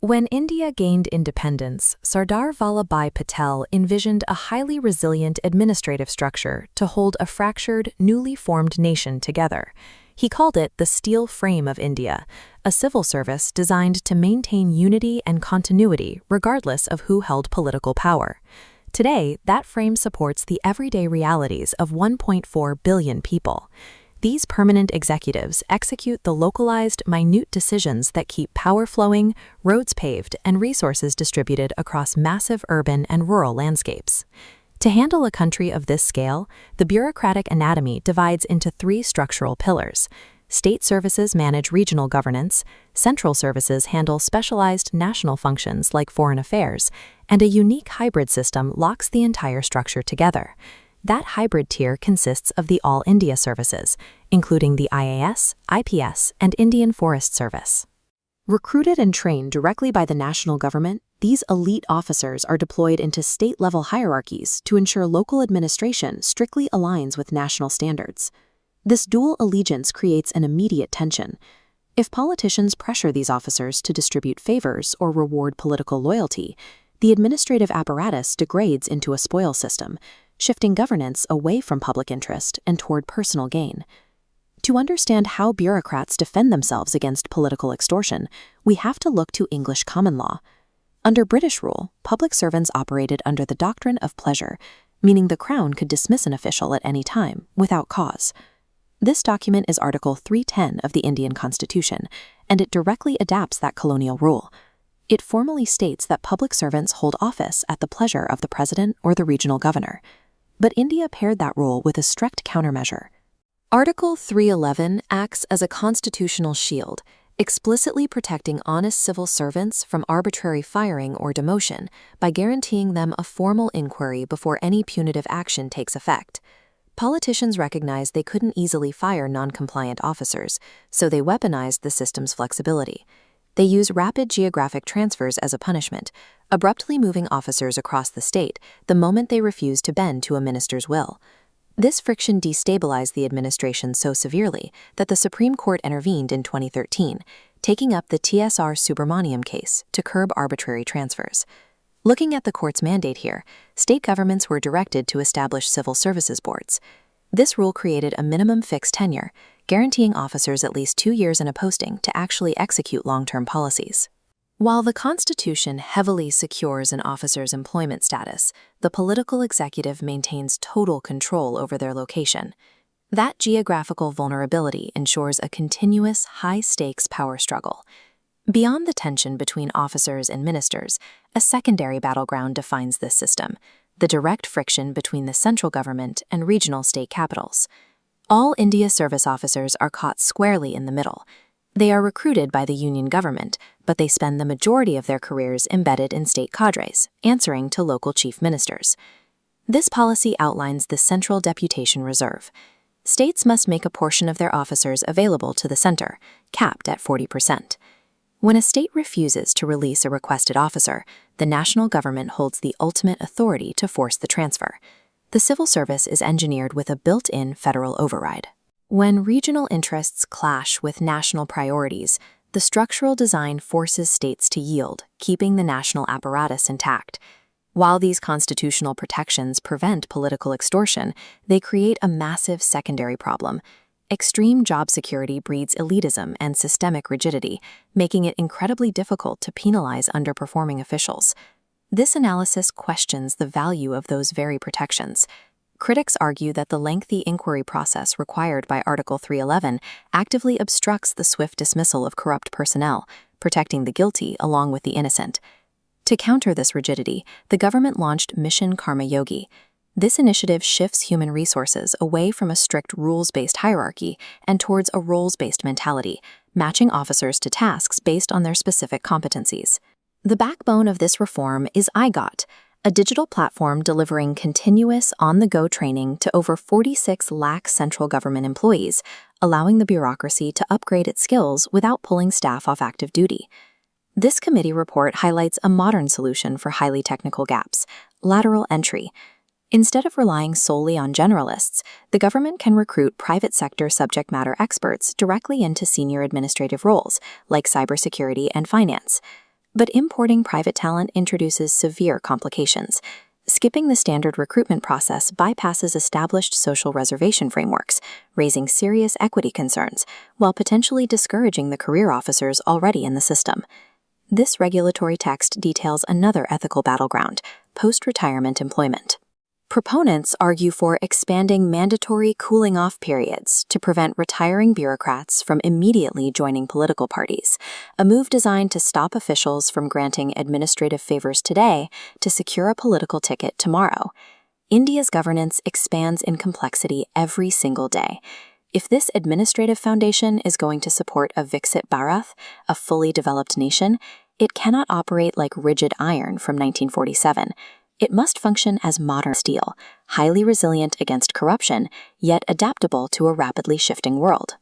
When India gained independence, Sardar Vallabhbhai Patel envisioned a highly resilient administrative structure to hold a fractured, newly formed nation together. He called it the steel frame of India, a civil service designed to maintain unity and continuity regardless of who held political power. Today, that frame supports the everyday realities of 1.4 billion people. These permanent executives execute the localized, minute decisions that keep power flowing, roads paved, and resources distributed across massive urban and rural landscapes. To handle a country of this scale, the bureaucratic anatomy divides into three structural pillars. State services manage regional governance, central services handle specialized national functions like foreign affairs, and a unique hybrid system locks the entire structure together. That hybrid tier consists of the All India services, including the IAS, IPS, and Indian Forest Service. Recruited and trained directly by the national government, these elite officers are deployed into state-level hierarchies to ensure local administration strictly aligns with national standards. This dual allegiance creates an immediate tension. If politicians pressure these officers to distribute favors or reward political loyalty, the administrative apparatus degrades into a spoil system, shifting governance away from public interest and toward personal gain. To understand how bureaucrats defend themselves against political extortion, we have to look to English common law. Under British rule, public servants operated under the doctrine of pleasure, meaning the Crown could dismiss an official at any time, without cause. This document is Article 310 of the Indian Constitution, and it directly adapts that colonial rule. It formally states that public servants hold office at the pleasure of the president or the regional governor. But India paired that rule with a strict countermeasure. Article 311 acts as a constitutional shield, explicitly protecting honest civil servants from arbitrary firing or demotion by guaranteeing them a formal inquiry before any punitive action takes effect. Politicians recognized they couldn't easily fire non-compliant officers, so they weaponized the system's flexibility. They use rapid geographic transfers as a punishment, abruptly moving officers across the state the moment they refuse to bend to a minister's will. This friction destabilized the administration so severely that the Supreme Court intervened in 2013, taking up the TSR Subramaniam case to curb arbitrary transfers. Looking at the court's mandate here, state governments were directed to establish civil services boards. This rule created a minimum fixed tenure, guaranteeing officers at least 2 years in a posting to actually execute long-term policies. While the Constitution heavily secures an officer's employment status, the political executive maintains total control over their location. That geographical vulnerability ensures a continuous, high-stakes power struggle. Beyond the tension between officers and ministers, a secondary battleground defines this system: the direct friction between the central government and regional state capitals. All India service officers are caught squarely in the middle. They are recruited by the union government, but they spend the majority of their careers embedded in state cadres, answering to local chief ministers. This policy outlines the Central Deputation Reserve. States must make a portion of their officers available to the center, capped at 40%. When a state refuses to release a requested officer, the national government holds the ultimate authority to force the transfer. The civil service is engineered with a built-in federal override. When regional interests clash with national priorities, the structural design forces states to yield, keeping the national apparatus intact. While these constitutional protections prevent political extortion, they create a massive secondary problem. Extreme job security breeds elitism and systemic rigidity, making it incredibly difficult to penalize underperforming officials. This analysis questions the value of those very protections. Critics argue that the lengthy inquiry process required by Article 311 actively obstructs the swift dismissal of corrupt personnel, protecting the guilty along with the innocent. To counter this rigidity, the government launched Mission Karma Yogi. This initiative shifts human resources away from a strict rules-based hierarchy and towards a roles-based mentality, matching officers to tasks based on their specific competencies. The backbone of this reform is iGot, a digital platform delivering continuous on-the-go training to over 46 lakh central government employees, allowing the bureaucracy to upgrade its skills without pulling staff off active duty. This committee report highlights a modern solution for highly technical gaps: lateral entry. Instead of relying solely on generalists, the government can recruit private sector subject matter experts directly into senior administrative roles, like cybersecurity and finance. But importing private talent introduces severe complications. Skipping the standard recruitment process bypasses established social reservation frameworks, raising serious equity concerns, while potentially discouraging the career officers already in the system. This regulatory text details another ethical battleground: post-retirement employment. Proponents argue for expanding mandatory cooling-off periods to prevent retiring bureaucrats from immediately joining political parties, a move designed to stop officials from granting administrative favors today to secure a political ticket tomorrow. India's governance expands in complexity every single day. If this administrative foundation is going to support a Viksit Bharat, a fully developed nation, it cannot operate like rigid iron from 1947. It must function as modern steel, highly resilient against corruption, yet adaptable to a rapidly shifting world.